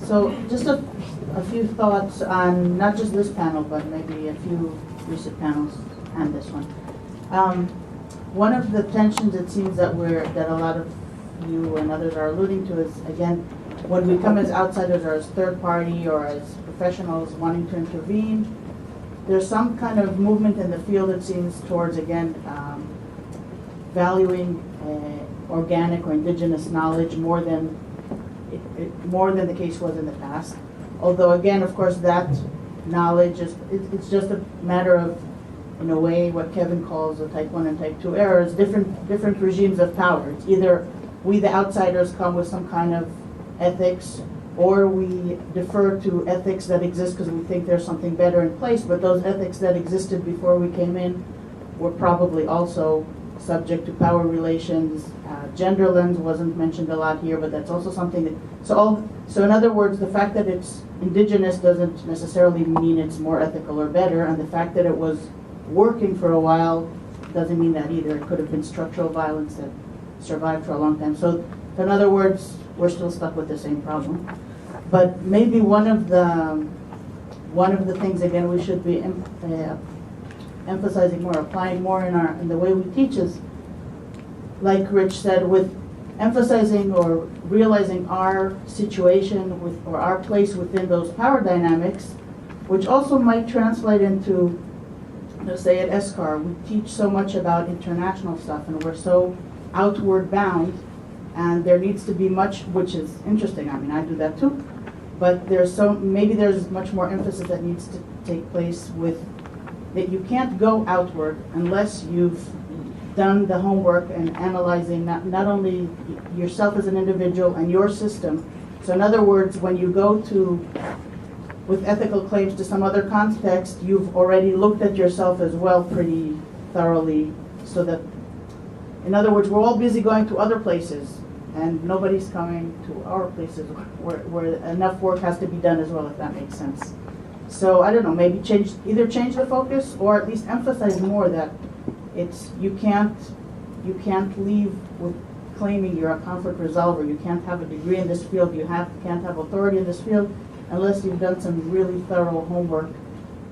So just a few thoughts on not just this panel, but maybe a few recent panels and this one. One of the tensions it seems that a lot of you and others are alluding to is, again, when we come as outsiders or as third party or as professionals wanting to intervene, there's some kind of movement in the field, it seems, towards, again, valuing organic or indigenous knowledge more than the case was in the past. Although, again, of course, that knowledge it's just a matter of, in a way, what Kevin calls the type 1 and type 2 errors, different regimes of power. It's either we, the outsiders, come with some kind of ethics, or we defer to ethics that exist because we think there's something better in place, but those ethics that existed before we came in were probably also subject to power relations. Gender lens wasn't mentioned a lot here, but that's also something that, so in other words, the fact that it's indigenous doesn't necessarily mean it's more ethical or better, and the fact that it was working for a while doesn't mean that either. It could have been structural violence that survived for a long time. So in other words, we're still stuck with the same problem. But maybe one of the things, again, we should be emphasizing more, applying more in the way we teach is, like Rich said, with emphasizing or realizing our situation or our place within those power dynamics, which also might translate into, let's say at SCAR, we teach so much about international stuff and we're so outward bound, and there needs to be much, which is interesting. I mean, I do that too, but maybe there's much more emphasis that needs to take place with that you can't go outward unless you've done the homework and analyzing not only yourself as an individual and your system. So in other words, when you go with ethical claims to some other context, you've already looked at yourself as well pretty thoroughly, so that, in other words, we're all busy going to other places and nobody's coming to our places where enough work has to be done as well, if that makes sense. So I don't know, maybe either change the focus or at least emphasize more that you can't leave with claiming you're a conflict resolver. You can't have a degree in this field. You can't have authority in this field unless you've done some really thorough homework,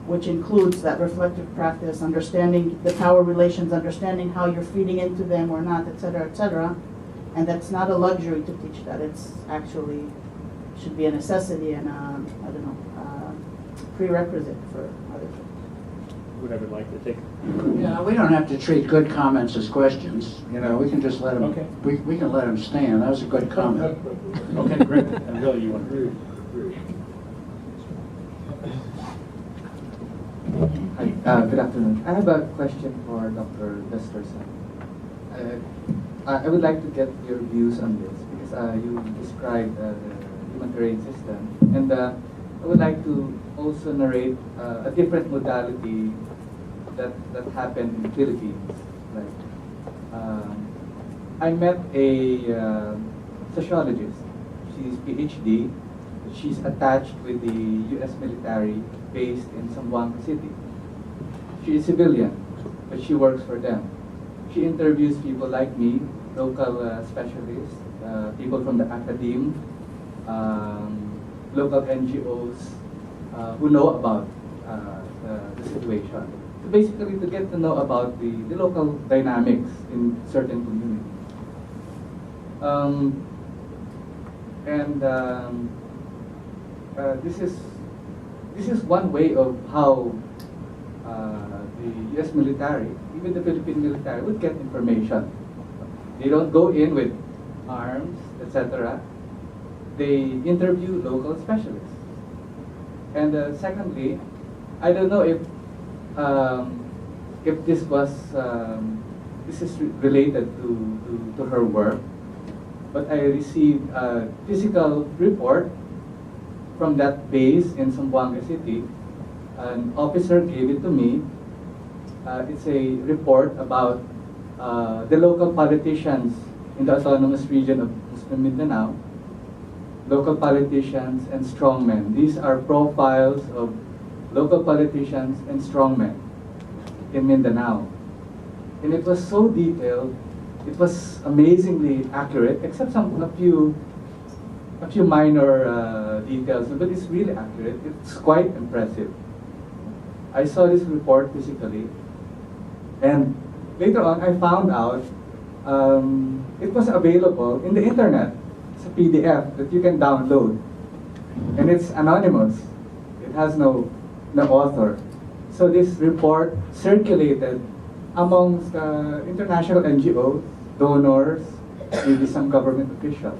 which includes that reflective practice, understanding the power relations, understanding how you're feeding into them or not, et cetera, and that's not a luxury to teach that. It's actually should be a necessity and prerequisite for other things. Would ever like to take? Yeah, we don't have to treat good comments as questions. You know, we can just let them. Okay. We can let them stand. That was a good comment. Okay, great. And Bill, you want to? Hi, good afternoon. I have a question for Dr. Westerson. I would like to get your views on this because you described the humanitarian system, and I would like to also narrate a different modality that happened in the Philippines. Like, I met a sociologist. She's PhD. She's attached with the U.S. military based in Zamboanga City. She is civilian, but she works for them. She interviews people like me, local specialists, people from the academe, local NGOs who know about the situation. So basically to get to know about the local dynamics in certain communities. This is one way of how the U.S. military, even the Philippine military, would get information. They don't go in with arms, etc. They interview local specialists. And secondly, I don't know if this was this is related to her work, but I received a physical report from that base in Zamboanga City. An officer gave it to me. It's a report about the local politicians in the autonomous region of Muslim Mindanao, local politicians and strongmen. These are profiles of local politicians and strongmen in Mindanao. And it was so detailed, it was amazingly accurate, except a few a few minor details, but it's really accurate. It's quite impressive. I saw this report physically, and later on I found out it was available in the internet. It's a PDF that you can download, and it's anonymous. It has no author. So this report circulated amongst international NGOs, donors, maybe some government officials.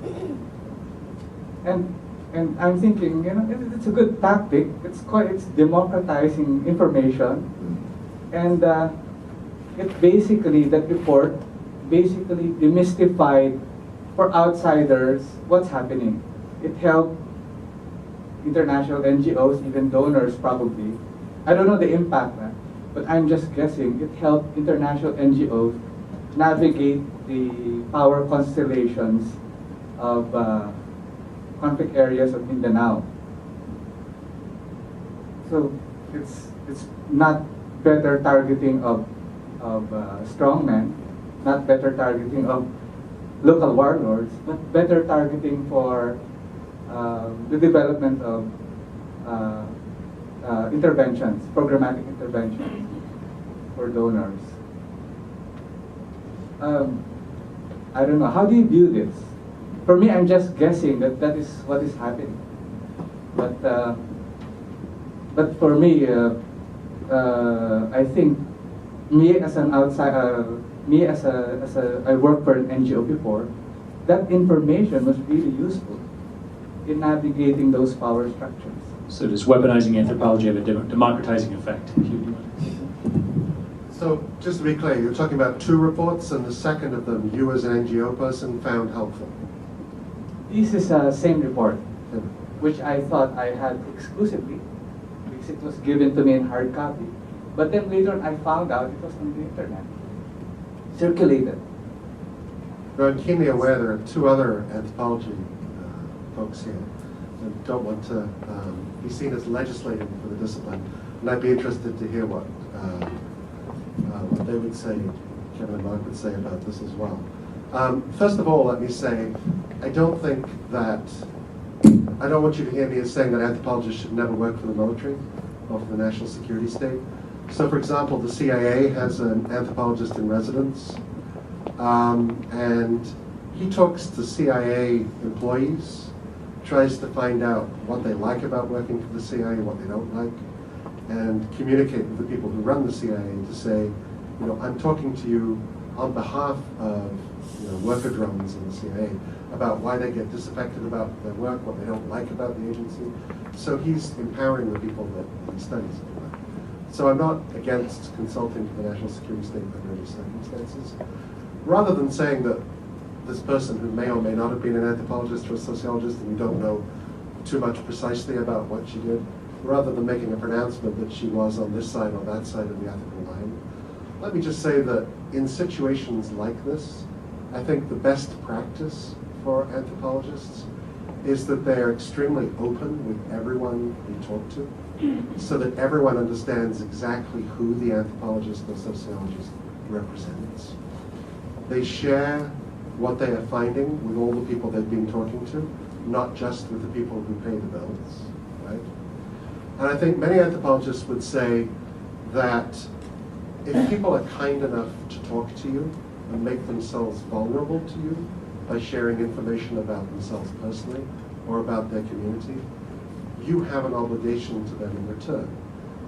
And I'm thinking, it's a good tactic. It's democratizing information, and that report basically demystified for outsiders what's happening. It helped international NGOs, even donors probably. I don't know the impact, but I'm just guessing it helped international NGOs navigate the power constellations of conflict areas of Mindanao. So it's not better targeting of strongmen, not better targeting of local warlords, but better targeting for the development of interventions, programmatic interventions for donors. I don't know, how do you view this? For me, I'm just guessing that is what is happening. But for me, I think me as an outsider, I worked for an NGO before, that information was really useful in navigating those power structures. So does weaponizing anthropology have a democratizing effect? So just to be clear, you're talking about two reports, and the second of them, you as an NGO person found helpful. This is the same report, which I thought I had exclusively, because it was given to me in hard copy. But then later on I found out it was on the internet, circulated. Now, I'm keenly aware there are two other anthropology folks here that don't want to be seen as legislating for the discipline, and I'd be interested to hear what they would say, Kevin and Mark would say about this as well. First of all, let me say, I don't want you to hear me as saying that anthropologists should never work for the military or for the national security state. So for example, the CIA has an anthropologist in residence, and he talks to CIA employees, tries to find out what they like about working for the CIA, what they don't like, and communicate with the people who run the CIA to say, I'm talking to you on behalf of worker drones in the CIA about why they get disaffected about their work, what they don't like about the agency. So he's empowering the people that he studies. So I'm not against consulting to the national security state under any circumstances. Rather than saying that this person who may or may not have been an anthropologist or a sociologist and we don't know too much precisely about what she did, rather than making a pronouncement that she was on this side or that side of the ethical line, let me just say that in situations like this, I think the best practice for anthropologists is that they are extremely open with everyone they talk to, so that everyone understands exactly who the anthropologist or sociologist represents. They share what they are finding with all the people they've been talking to, not just with the people who pay the bills, right? And I think many anthropologists would say that if people are kind enough to talk to you and make themselves vulnerable to you by sharing information about themselves personally or about their community, you have an obligation to them in return.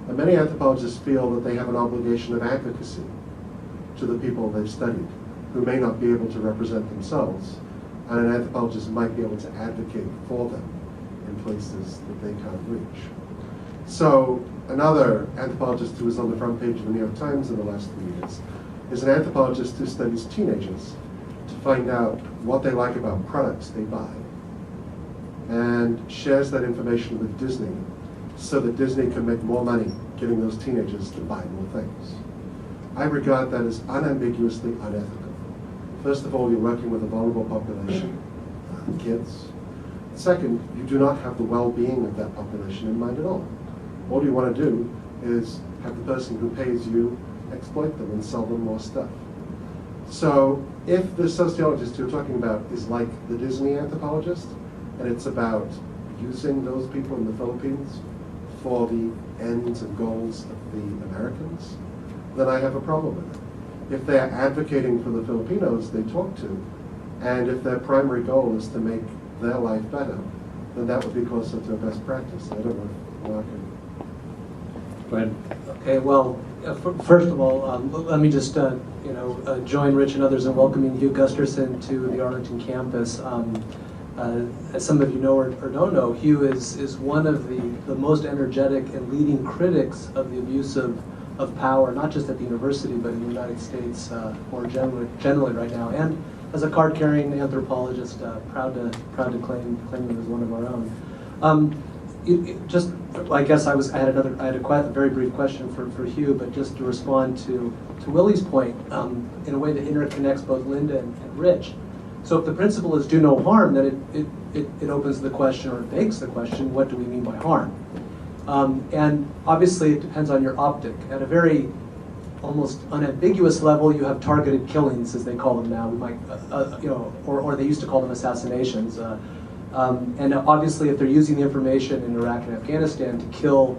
And many anthropologists feel that they have an obligation of advocacy to the people they've studied, who may not be able to represent themselves, and an anthropologist might be able to advocate for them in places that they can't reach. So another anthropologist who was on the front page of the New York Times in the last 3 years is an anthropologist who studies teenagers to find out what they like about products they buy, and shares that information with Disney so that Disney can make more money getting those teenagers to buy more things. I regard that as unambiguously unethical. First of all, you're working with a vulnerable population, kids. Second, you do not have the well-being of that population in mind at all. All you want to do is have the person who pays you exploit them and sell them more stuff. So if the sociologist you're talking about is like the Disney anthropologist, and it's about using those people in the Philippines for the ends and goals of the Americans, then I have a problem with it. If they're advocating for the Filipinos they talk to, and if their primary goal is to make their life better, then that would be closer to best practice. I don't know if Mark can... Go ahead. Okay, well, first of all, let me just join Rich and others in welcoming Hugh Gusterson to the Arlington campus. As some of you know or don't know, Hugh is one of the most energetic and leading critics of the abuse of power, not just at the university, but in the United States more generally right now. And as a card-carrying anthropologist, proud to claim him as one of our own. I guess I had a very brief question for Hugh, but just to respond to Willie's point in a way that interconnects both Linda and Rich. So if the principle is do no harm, then it opens the question, or it begs the question, what do we mean by harm? And obviously it depends on your optic. At a very almost unambiguous level, you have targeted killings, as they call them now. We might, or they used to call them assassinations. And obviously, if they're using the information in Iraq and Afghanistan to kill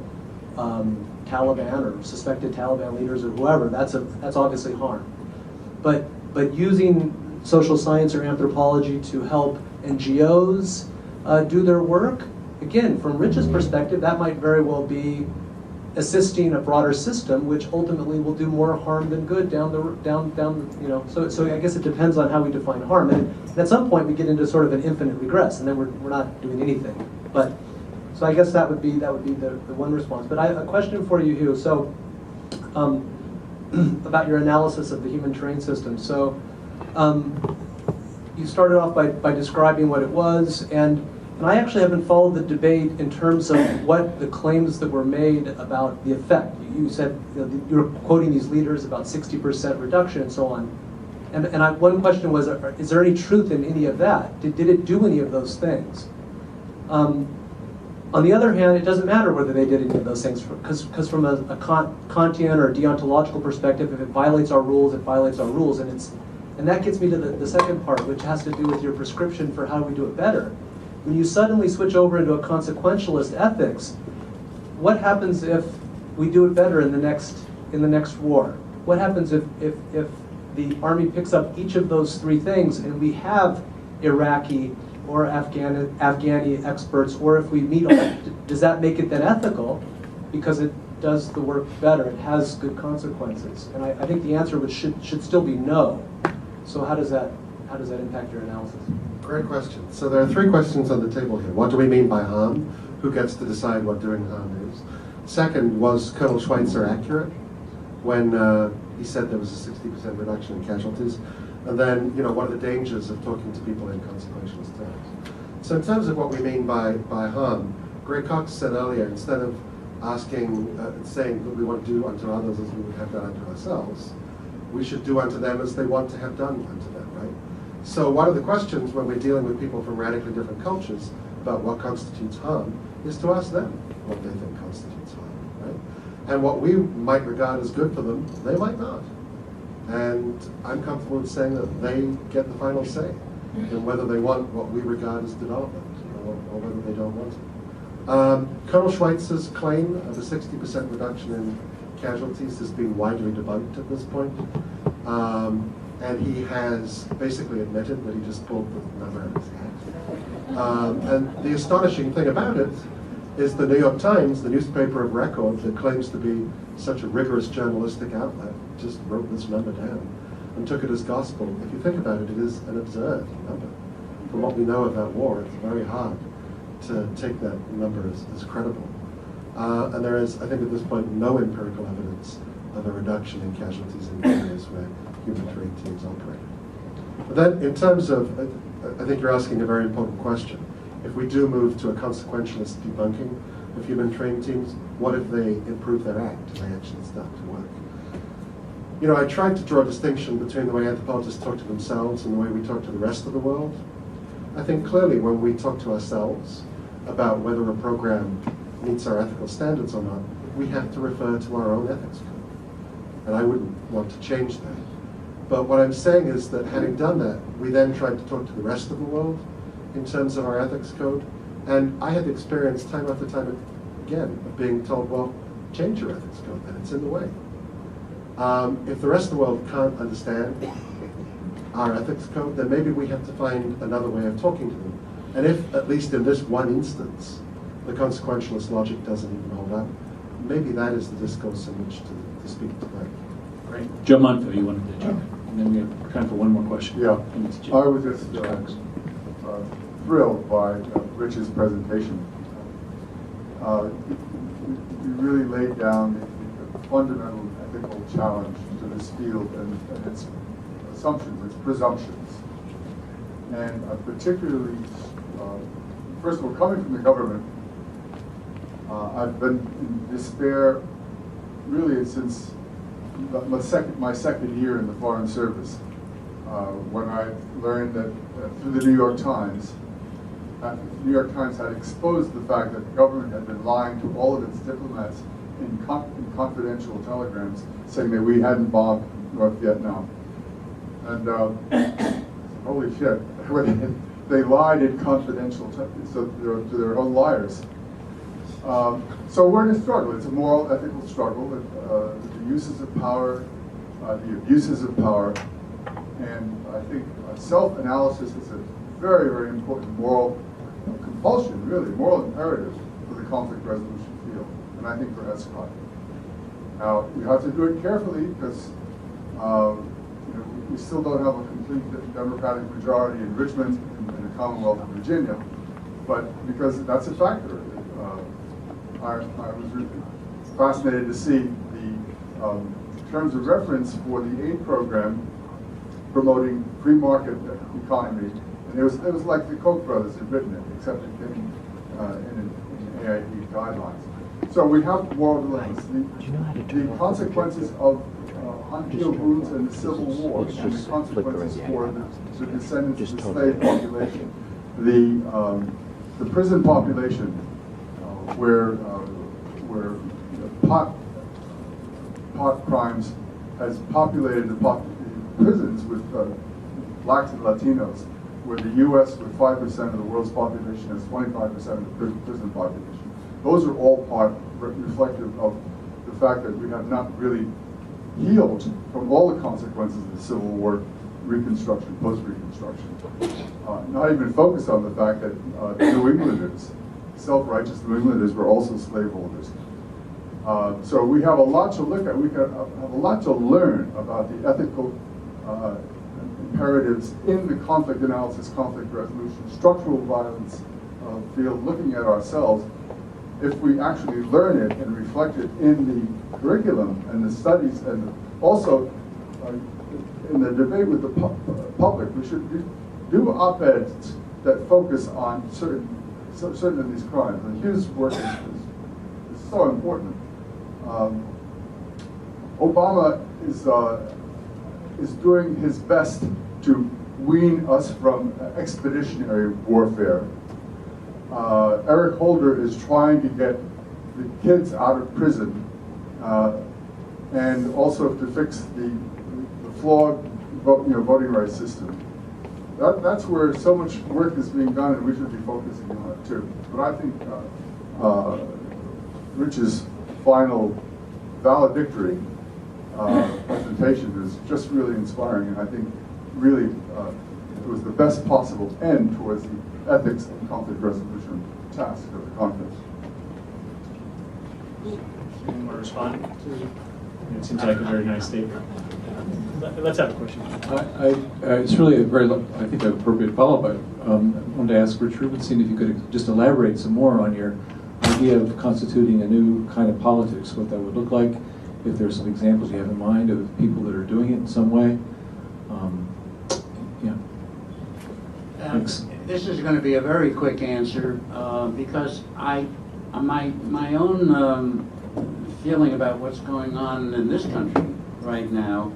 Taliban or suspected Taliban leaders or whoever, that's obviously harm. But using social science or anthropology to help NGOs do their work, again, from Rich's perspective, that might very well be assisting a broader system, which ultimately will do more harm than good down. So I guess it depends on how we define harm, and at some point we get into sort of an infinite regress, and then we're not doing anything. But so I guess that would be the one response. But a question for you, Hugh. So about your analysis of the human terrain system. So you started off by describing what it was, and I actually haven't followed the debate in terms of what the claims that were made about the effect. You said you were quoting these leaders about 60% reduction and so on. And one question was, is there any truth in any of that? Did it do any of those things? On the other hand, it doesn't matter whether they did any of those things, because from a Kantian or deontological perspective, if it violates our rules, it violates our rules. And that gets me to the second part, which has to do with your prescription for how we do it better. When you suddenly switch over into a consequentialist ethics, what happens if we do it better in the next war? What happens if the army picks up each of those three things and we have Iraqi or Afghani experts, or if we meet all, does that make it then ethical because it does the work better, it has good consequences? And I think the answer should still be no. So how does that impact your analysis? Great question. So there are three questions on the table here. What do we mean by harm? Who gets to decide what doing harm is? Second, was Colonel Schweitzer accurate when he said there was a 60% reduction in casualties? And then, what are the dangers of talking to people in consequentialist terms? So in terms of what we mean by harm, Gray Cox said earlier, instead of saying that we want to do unto others as we would have done unto ourselves, we should do unto them as they want to have done unto them, right? So one of the questions when we're dealing with people from radically different cultures about what constitutes harm is to ask them what they think constitutes harm, right? And what we might regard as good for them, they might not. And I'm comfortable with saying that they get the final say in whether they want what we regard as development or whether they don't want it. Colonel Schweitzer's claim of a 60% reduction in casualties has been widely debunked at this point. And he has basically admitted that he just pulled the number out of his hat. And the astonishing thing about it is the New York Times, the newspaper of record that claims to be such a rigorous journalistic outlet, just wrote this number down and took it as gospel. If you think about it, it is an absurd number. From what we know of that war, it's very hard to take that number as credible. And there is, I think at this point, no empirical evidence of a reduction in casualties in areas where human terrain teams operate. But then in terms of, I think you're asking a very important question. If we do move to a consequentialist debunking of human terrain teams, what if they improve their act and they actually start to work? I tried to draw a distinction between the way anthropologists talk to themselves and the way we talk to the rest of the world. I think clearly when we talk to ourselves about whether a program meets our ethical standards or not, we have to refer to our own ethics code. And I wouldn't want to change that. But what I'm saying is that having done that, we then tried to talk to the rest of the world in terms of our ethics code. And I had experienced time after time again of being told, well, change your ethics code, then it's in the way. If the rest of the world can't understand our ethics code, then maybe we have to find another way of talking to them. And if, at least in this one instance, the consequentialist logic doesn't even hold up, maybe that is the discourse in which to speak tonight. Great. Joe Monfil, you wanted to jump in, and then we have time for one more question. Yeah, And it's Jim. I was just thrilled by Rich's presentation. You really laid down the fundamental ethical challenge to this field and its assumptions, its presumptions. And particularly, first of all, coming from the government, I've been in despair really since my second year in the Foreign Service, when I learned that through the New York Times had exposed the fact that the government had been lying to all of its diplomats in confidential telegrams saying that we hadn't bombed North Vietnam. And holy shit, they lied in confidential, so to their own liars. So we're in a struggle. It's a moral, ethical struggle. The uses of power, the abuses of power, and I think self-analysis is a very, very important moral compulsion, really, moral imperative for the conflict resolution field, and I think for ESCOT. Now, you have to do it carefully because we still don't have a complete Democratic majority in Richmond and the Commonwealth of Virginia, but because that's a factor. I was really fascinated to see the terms of reference for the aid program promoting free market economy, and it was like the Koch brothers had written it, except it came in AIP guidelines. So we have moral dilemmas. The consequences of unhealed wounds in the Civil War and the consequences for the descendants of the slave population, the prison population, where pot crimes has populated the prisons with blacks and Latinos, where the U.S. with 5% of the world's population has 25% of the prison population. Those are all reflective of the fact that we have not really healed from all the consequences of the Civil War, Reconstruction, post-Reconstruction. Not even focused on the fact that New Englanders, self-righteous New Englanders, were also slaveholders. So we have a lot to look at. We have a lot to learn about the ethical imperatives in the conflict analysis, conflict resolution, structural violence field, looking at ourselves. If we actually learn it and reflect it in the curriculum and the studies, and also in the debate with the public, we should do op-eds that focus on certain of these crimes. And Hugh's work is so important. Obama is doing his best to wean us from expeditionary warfare. Eric Holder is trying to get the kids out of prison and also to fix the flawed voting rights system. That's where so much work is being done, and we should be focusing on it too. But I think Rich's final valedictory presentation is just really inspiring, and I think really it was the best possible end towards the ethics and conflict resolution task of the conference. Anyone want to respond? It seems like a very nice statement. Let's have a question. It's really a very, I think, appropriate follow-up. I wanted to ask Rich Rubenstein if you could just elaborate some more on your idea of constituting a new kind of politics, what that would look like, if there's some examples you have in mind of people that are doing it in some way. Yeah. Thanks. This is going to be a very quick answer because my own feeling about what's going on in this country right now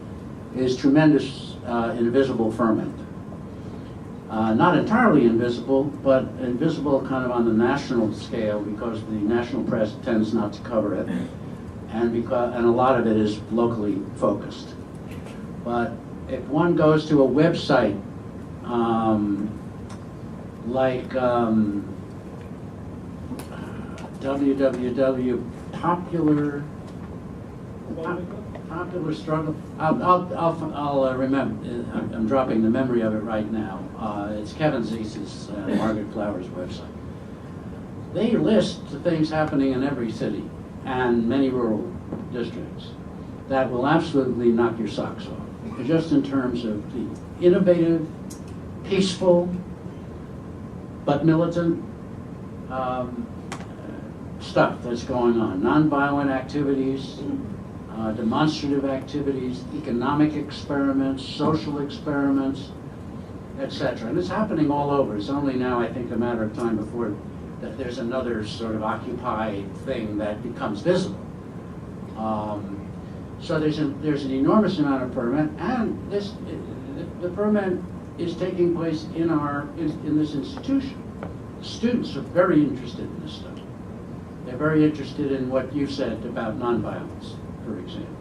is tremendous invisible ferment. Not entirely invisible, but invisible kind of on the national scale because the national press tends not to cover it, and a lot of it is locally focused. But if one goes to a website like www popular struggle. I'll remember. I'm dropping the memory of it right now. It's Kevin Zeis's Margaret Flowers website. They list the things happening in every city and many rural districts that will absolutely knock your socks off, just in terms of the innovative, peaceful, but militant stuff that's going on. Nonviolent activities, demonstrative activities, economic experiments, social experiments, etc. And it's happening all over. It's only now, I think, a matter of time before there's another sort of Occupy thing that becomes visible. So there's an enormous amount of ferment, and the ferment is taking place in this institution. Students are very interested in this stuff. They're very interested in what you said about nonviolence, for example.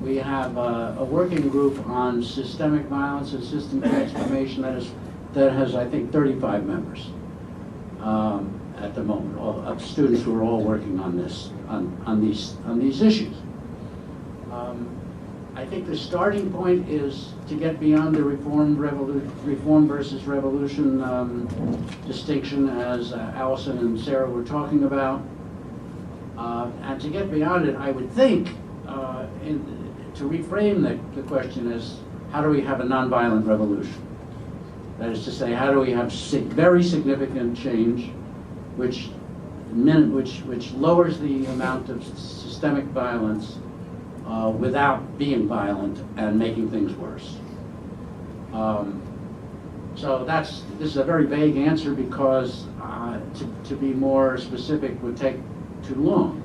We have a working group on systemic violence and system transformation that has, I think, 35 members at the moment, of students who are all working on this, on these issues. I think the starting point is to get beyond the reform versus revolution distinction, as Allison and Sarah were talking about. And to get beyond it, I would think, to reframe the question as, how do we have a nonviolent revolution? That is to say, how do we have very significant change which lowers the amount of systemic violence without being violent and making things worse. So this is a very vague answer, because to be more specific would take too long.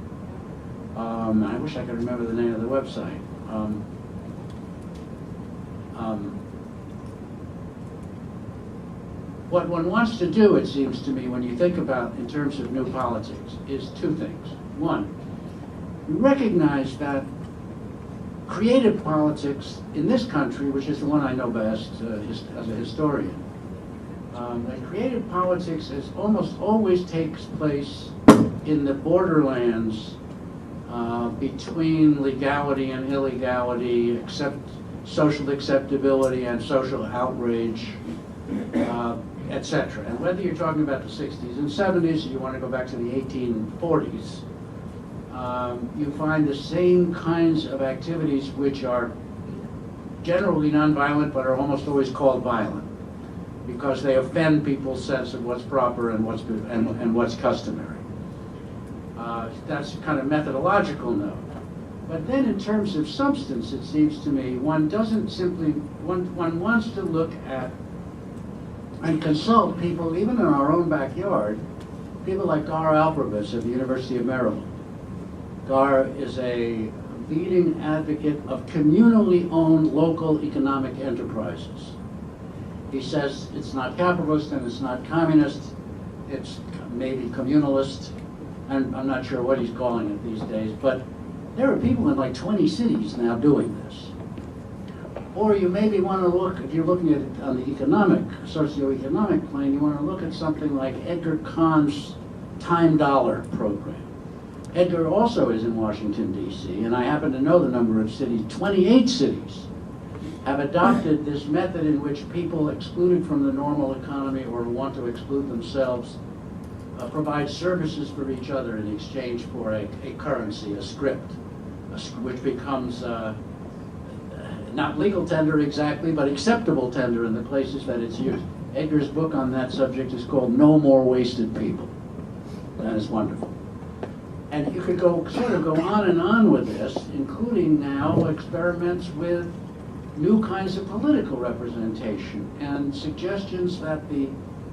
I wish I could remember the name of the website. What one wants to do, it seems to me, when you think about in terms of new politics, is two things. One, you recognize that creative politics in this country, which is the one I know best as a historian, that creative politics almost always takes place in the borderlands between legality and illegality, social acceptability and social outrage, etc. And whether you're talking about the 60s and 70s, or you want to go back to the 1840s, you find the same kinds of activities which are generally nonviolent, but are almost always called violent, because they offend people's sense of what's proper and what's customary. That's a kind of methodological note. But then in terms of substance, it seems to me, one wants to look at and consult people, even in our own backyard, people like Gar Alperovitz at the University of Maryland. Gar is a leading advocate of communally owned local economic enterprises. He says it's not capitalist and it's not communist, it's maybe communalist, and I'm not sure what he's calling it these days, but there are people in like 20 cities now doing this. Or you maybe want to look, if you're looking at it on the socioeconomic plane, you want to look at something like Edgar Cahn's Time Dollar program. Edgar also is in Washington, D.C., and I happen to know the number of cities. 28 cities have adopted this method in which people excluded from the normal economy or want to exclude themselves provide services for each other in exchange for a currency, a script, which becomes not legal tender exactly, but acceptable tender in the places that it's used. Edgar's book on that subject is called No More Wasted People. That is wonderful. And you could sort of go on and on with this, including now experiments with new kinds of political representation and suggestions that the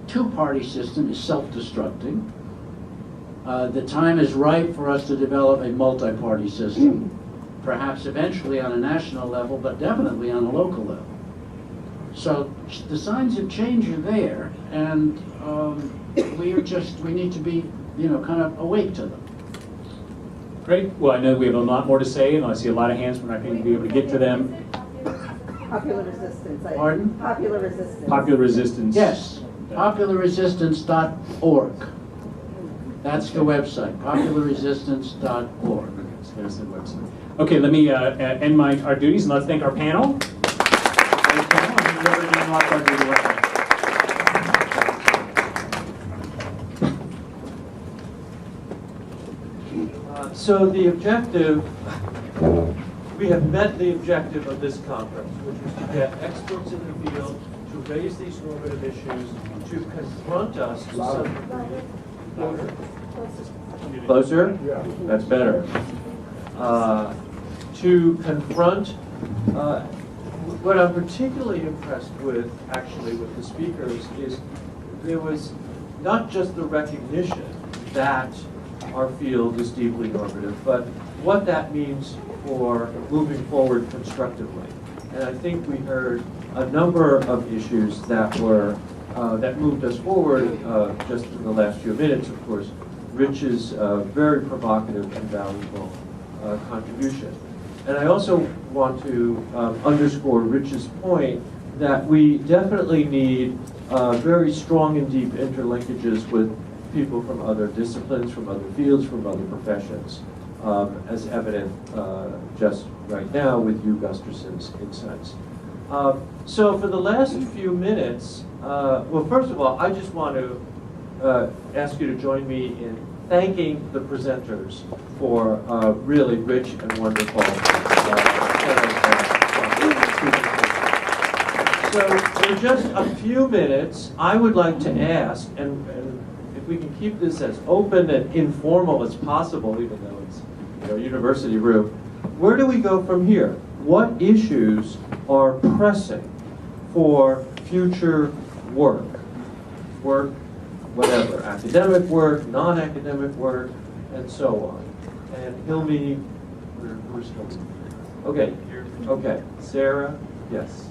two-party system is self-destructing. The time is ripe for us to develop a multi-party system, perhaps eventually on a national level, but definitely on a local level. So the signs of change are there, and we need to be, kind of awake to them. Great. Well, I know we have a lot more to say, and I see a lot of hands. We're not going to be able to get to them. Popular resistance. Pardon? Popular resistance. Popular resistance. Yes, popularresistance.org. That's the website, popularresistance.org. There's the website. Okay, let me end our duties and let's thank our panel. So the objective, we have met the objective of this conference, which is to get experts in the field to raise these normative issues, to confront us to some degree. Closer? That's better. To confront, what I'm particularly impressed with, actually, with the speakers, is there was not just the recognition that our field is deeply normative, but what that means for moving forward constructively. And I think we heard a number of issues that were that moved us forward just in the last few minutes. Of course, Rich's very provocative and valuable contribution. And I also want to underscore Rich's point that we definitely need very strong and deep interlinkages with people from other disciplines, from other fields, from other professions, as evident just right now with Hugh Gusterson's insights. So for the last few minutes, well, first of all, I just want to ask you to join me in thanking the presenters for really rich and wonderful So for just a few minutes, I would like to ask, and if we can keep this as open and informal as possible, even though it's university room, where do we go from here? What issues are pressing for future work? Work, whatever, academic work, non-academic work, and so on. And Hilmi, where's Hilmi? Okay, Sarah, yes.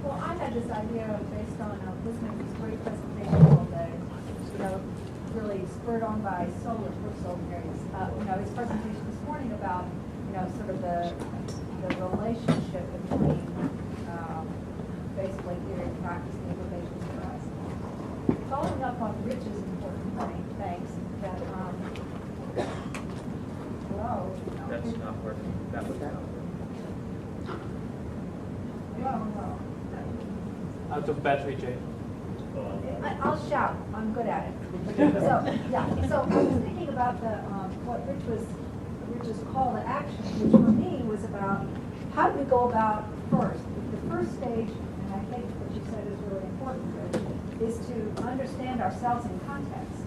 Well, I had this idea based on listening to this great presentation all day, really spurred on by Solon, his presentation this morning about, sort of the relationship between basically theory and practice and implications for us. Following up on Rich's important point, thanks, that, That's not working. That was not working. Out of battery, Jay. I'll shout. I'm good at it. So I was thinking about what Rich's call to action, which for me was about how do we go about first. The first stage, and I think what you said is really important, Rich, is to understand ourselves in context.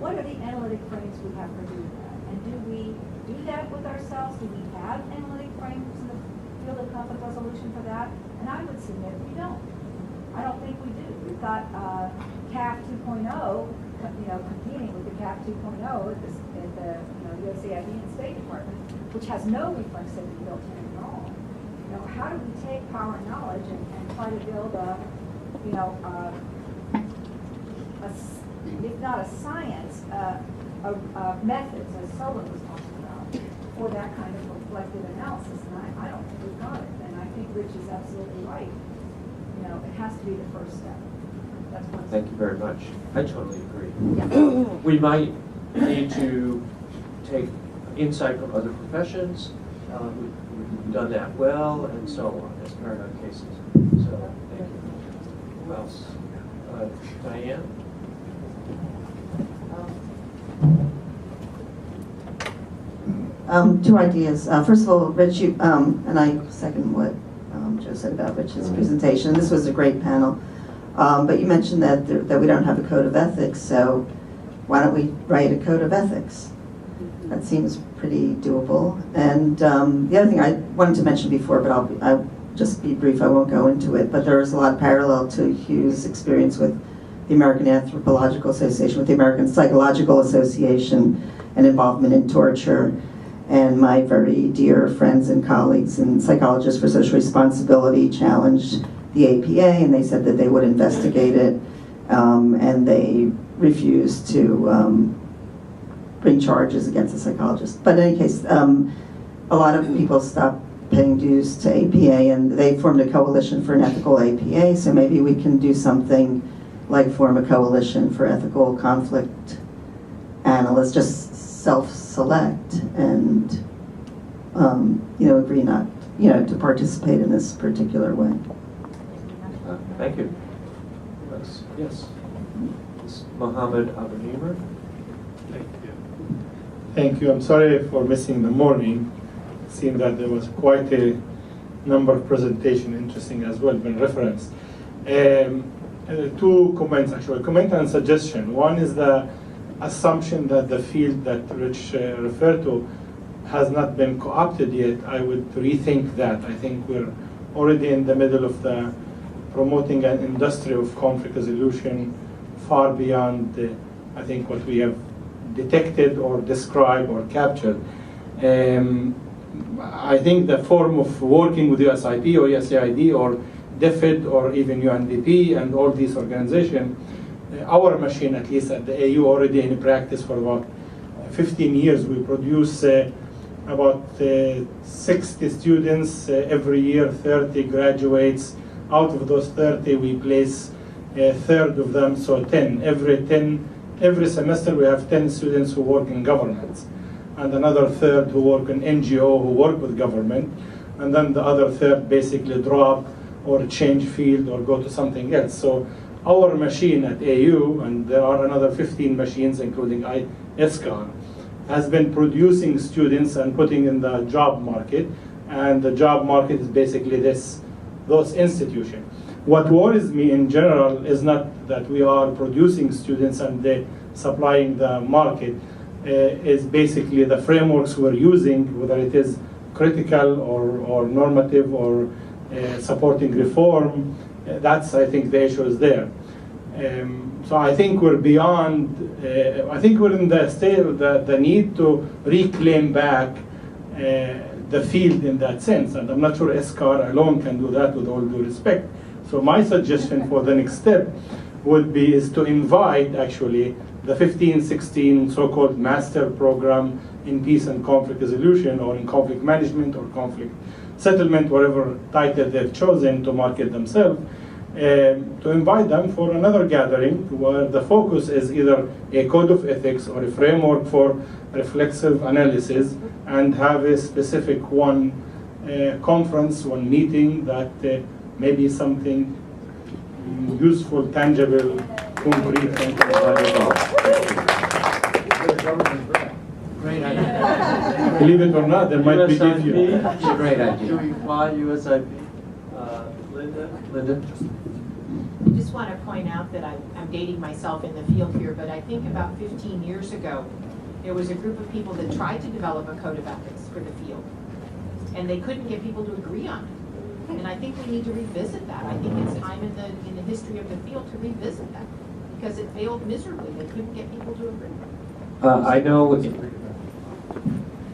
What are the analytic frames we have for doing that? And do we do that with ourselves? Do we have analytic frames in the field of conflict resolution for that? And I would submit we don't. I don't think we do. We've got CAF 2.0, competing with the CAF 2.0 at the USAID and State Department, which has no reflexivity built in at all. How do we take power and knowledge and try to build if not a science, methods, as Solon was talking about, for that kind of reflective analysis? And I don't think we've got it. And I think Rich is absolutely right. It has to be the first step. That's one step. Thank you very much. I totally agree. Yeah. We might need to take insight from other professions. We've done that well, and so on, as paradigm cases. So, thank you. Who else? Diane? Two ideas. First of all, Rich, you, and I second what Joe said about Rich's presentation. This was a great panel. But you mentioned that we don't have a code of ethics, so why don't we write a code of ethics? That seems pretty doable. And the other thing I wanted to mention before, but I'll just be brief, I won't go into it, but there is a lot of parallel to Hugh's experience with the American Anthropological Association, with the American Psychological Association, and involvement in torture. And my very dear friends and colleagues and Psychologists for Social Responsibility challenged the APA, and they said that they would investigate it, and they refused to bring charges against the psychologist. But in any case, a lot of people stopped paying dues to APA, and they formed a coalition for an ethical APA, so maybe we can do something like form a coalition for ethical conflict analysts, just self-select and, agree not, to participate in this particular way. Thank you. Yes. Ms. Mohammed Abu-Nimer. Thank you. Thank you. I'm sorry for missing the morning. Seeing that there was quite a number of presentations, interesting as well, been referenced. Two comments, actually, a comment and suggestion. One is the assumption that the field that Rich referred to has not been co-opted yet. I would rethink that. I think we're already in the middle of the promoting an industry of conflict resolution far beyond, I think, what we have detected or described or captured. I think the form of working with USIP or USAID or DFID or even UNDP and all these organizations, our machine, at least at the AU, already in practice for about 15 years. We produce about 60 students every year, 30 graduates. Out of those 30, we place a third of them, so 10. Every semester we have 10 students who work in governments, and another third who work in NGO who work with government, and then the other third basically drop or change field or go to something else. So our machine at AU, and there are another 15 machines including ISCAR, has been producing students and putting in the job market, and the job market is basically those institutions. What worries me in general is not that we are producing students and supplying the market, is basically the frameworks we're using, whether it is critical or normative or supporting reform. That's, I think, the issue is there. So I think we're beyond, I think we're in the state of the need to reclaim back the field in that sense. And I'm not sure SCAR alone can do that, with all due respect. So my suggestion for the next step is to invite actually the 15, 16 so-called master program in peace and conflict resolution, or in conflict management or conflict settlement, whatever title they've chosen to market themselves, to invite them for another gathering where the focus is either a code of ethics or a framework for reflexive analysis, and have a specific one conference, one meeting that maybe something useful, tangible, concrete, and Great idea. believe it or not, there might be USIP. different. It's a great idea. Why USIP? Linda? I just want to point out that I'm dating myself in the field here, but I think about 15 years ago, there was a group of people that tried to develop a code of ethics for the field, and they couldn't get people to agree on it. And I think we need to revisit that. I think it's time in the history of the field to revisit that, because it failed miserably. They couldn't get people to agree. I know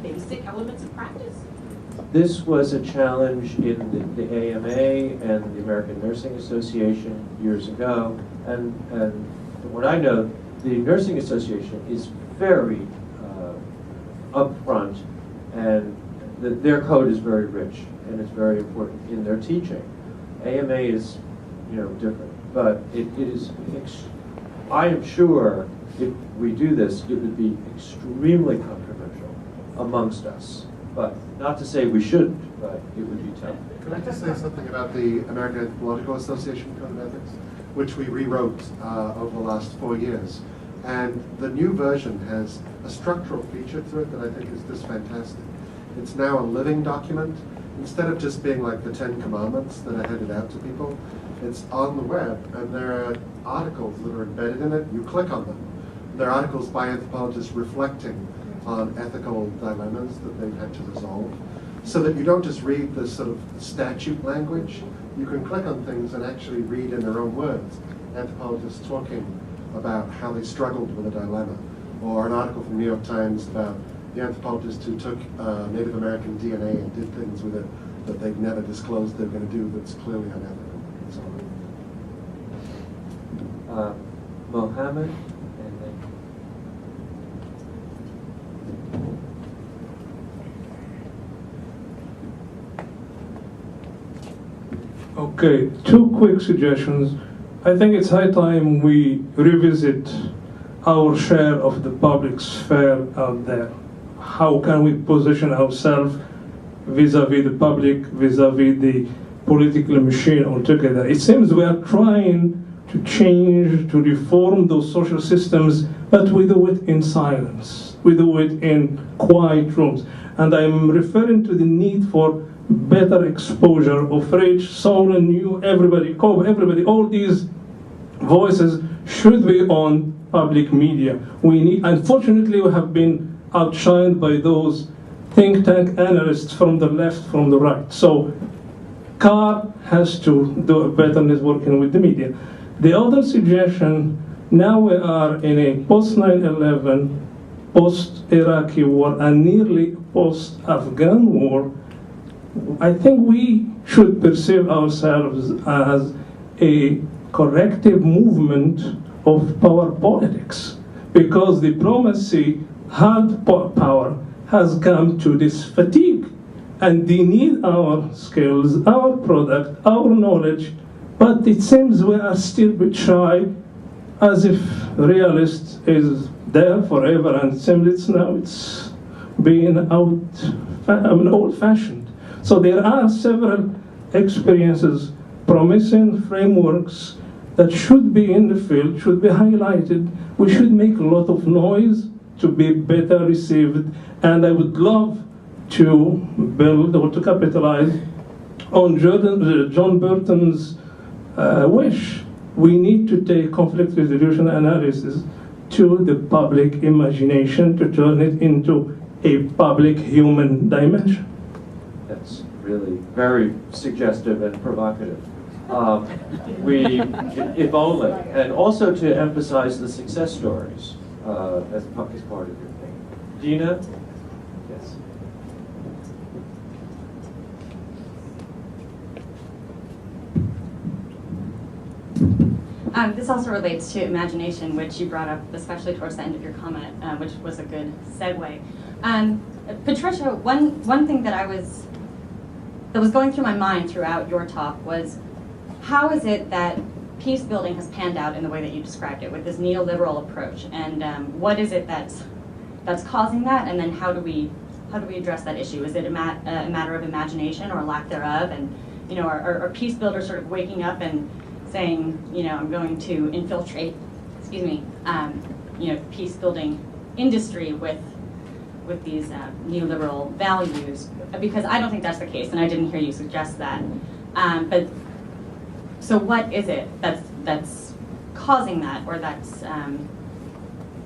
Basic elements of practice. this was a challenge in the AMA and the American Nursing Association years ago, and what I know, the Nursing Association is very upfront, and their code is very rich, and it's very important in their teaching. AMA is, different, but it is. I am sure if we do this, it would be extremely controversial amongst us. But not to say we shouldn't, but it would be tough. Can I just say something about the American Anthropological Association Code of Ethics, which we rewrote over the last 4 years. And the new version has a structural feature to it that I think is just fantastic. It's now a living document. Instead of just being like the 10 Commandments that are handed out to people, it's on the web, and there are articles that are embedded in it. You click on them. There are articles by anthropologists reflecting on ethical dilemmas that they've had to resolve, so that you don't just read the sort of statute language. You can click on things and actually read in their own words anthropologists talking about how they struggled with a dilemma, or an article from the New York Times about the anthropologist who took Native American DNA and did things with it that they've never disclosed they're going to do that's clearly unethical, and so on. Mohammed, and then Okay, two quick suggestions. I think it's high time we revisit our share of the public sphere out there. How can we position ourselves vis-à-vis the public, vis-à-vis the political machine altogether? It seems we are trying to change, to reform those social systems, but we do it in silence. We do it in quiet rooms. And I'm referring to the need for better exposure of Rich, Saul, and you, everybody, Cobb, everybody, all these voices should be on public media. We need, unfortunately, we have been outshined by those think tank analysts from the left, from the right. So CAR has to do a better networking with the media. The other suggestion, now we are in a post-9/11, post-Iraqi war, and nearly post-Afghan war. I think we should perceive ourselves as a corrective movement of power politics, because diplomacy, hard power, has come to this fatigue, and they need our skills, our product, our knowledge, but it seems we are still a bit shy, as if realist is there forever, and it seems it's being old-fashioned. So there are several experiences, promising frameworks that should be in the field, should be highlighted. We should make a lot of noise to be better received, and I would love to build or to capitalize on John Burton's wish. We need to take conflict resolution analysis to the public imagination, to turn it into a public human dimension. That's really very suggestive and provocative. If only, and also to emphasize the success stories as part of your thing. Gina? Yes. This also relates to imagination, which you brought up, especially towards the end of your comment, which was a good segue. Patricia, one thing that was going through my mind throughout your talk was, how is it that peace building has panned out in the way that you described it, with this neoliberal approach, and what is it that's causing that, and then how do we address that issue? Is it a matter of imagination or lack thereof, and are peace builders sort of waking up and saying, I'm going to infiltrate, peace building industry with these neoliberal values? Because I don't think that's the case, and I didn't hear you suggest that. But so what is it that's causing that, or that's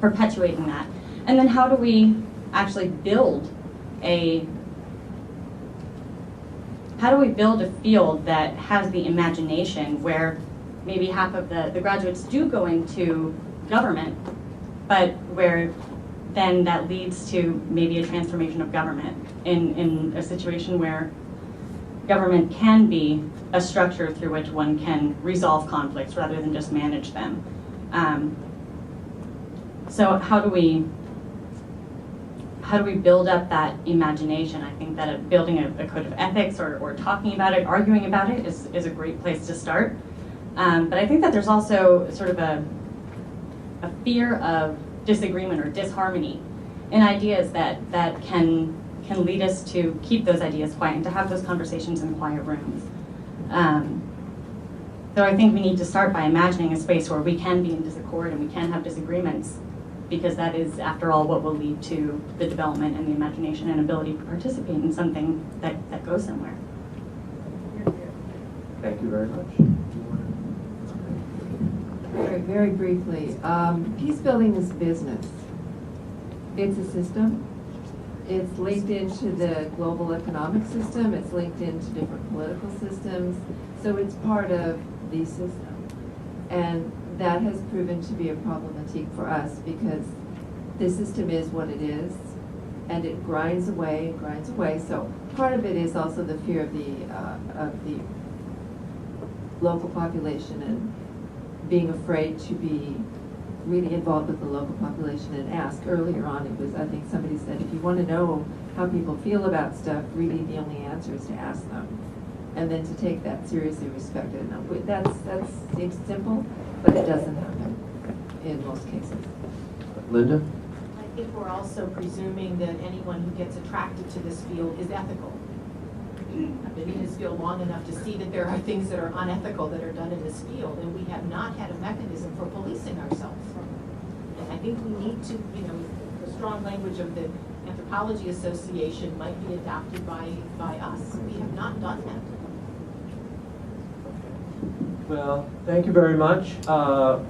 perpetuating that? And then how do we actually build a field that has the imagination, where maybe half of the graduates do go into government, but where then that leads to maybe a transformation of government in a situation where government can be a structure through which one can resolve conflicts rather than just manage them. So how do we build up that imagination? I think that building a code of ethics or talking about it, arguing about it is a great place to start. But I think that there's also sort of a fear of disagreement or disharmony in ideas that can lead us to keep those ideas quiet and to have those conversations in quiet rooms. So I think we need to start by imagining a space where we can be in disaccord and we can have disagreements, because that is, after all, what will lead to the development and the imagination and ability to participate in something that goes somewhere. Thank you very much. Very briefly, peace building is business. It's a system. It's linked into the global economic system. It's linked into different political systems. So it's part of the system. And that has proven to be a problematic for us, because the system is what it is, and it grinds away and grinds away. So part of it is also the fear of the local population, and being afraid to be really involved with the local population and ask. Earlier on, it was, I think somebody said, if you want to know how people feel about stuff, really the only answer is to ask them. and then to take that seriously, respect it. Now, that seems simple, but it doesn't happen in most cases. Linda? I think we're also presuming that anyone who gets attracted to this field is ethical. I've been in this field long enough to see that there are things that are unethical that are done in this field, and we have not had a mechanism for policing ourselves. And I think we need to, the strong language of the Anthropology Association might be adopted by us. We have not done that. Well, thank you very much.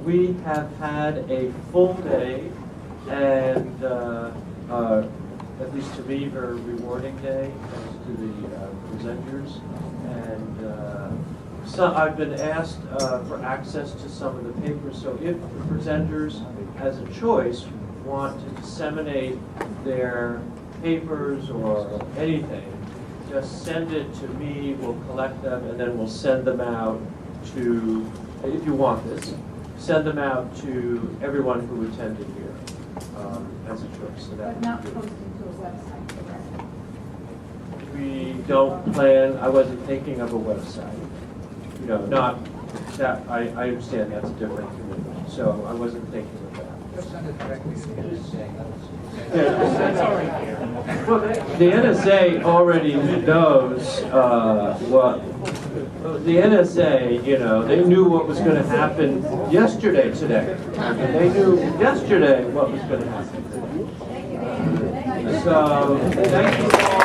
We have had a full day, and at least to me, very rewarding day, thanks to the presenters. And so I've been asked for access to some of the papers, so if the presenters, as a choice, want to disseminate their papers or anything, just send it to me, we'll collect them, and then we'll send them out to, if you want this, send them out to everyone who attended here as a choice. So that But not posted to a website, correct? we don't plan, I wasn't thinking of a website. Not that, I understand that's a different community, so I wasn't thinking of that. That's already here. Well, the NSA already knows what, the NSA, they knew what was going to happen yesterday today. They knew yesterday what was going to happen today. So, thank you all.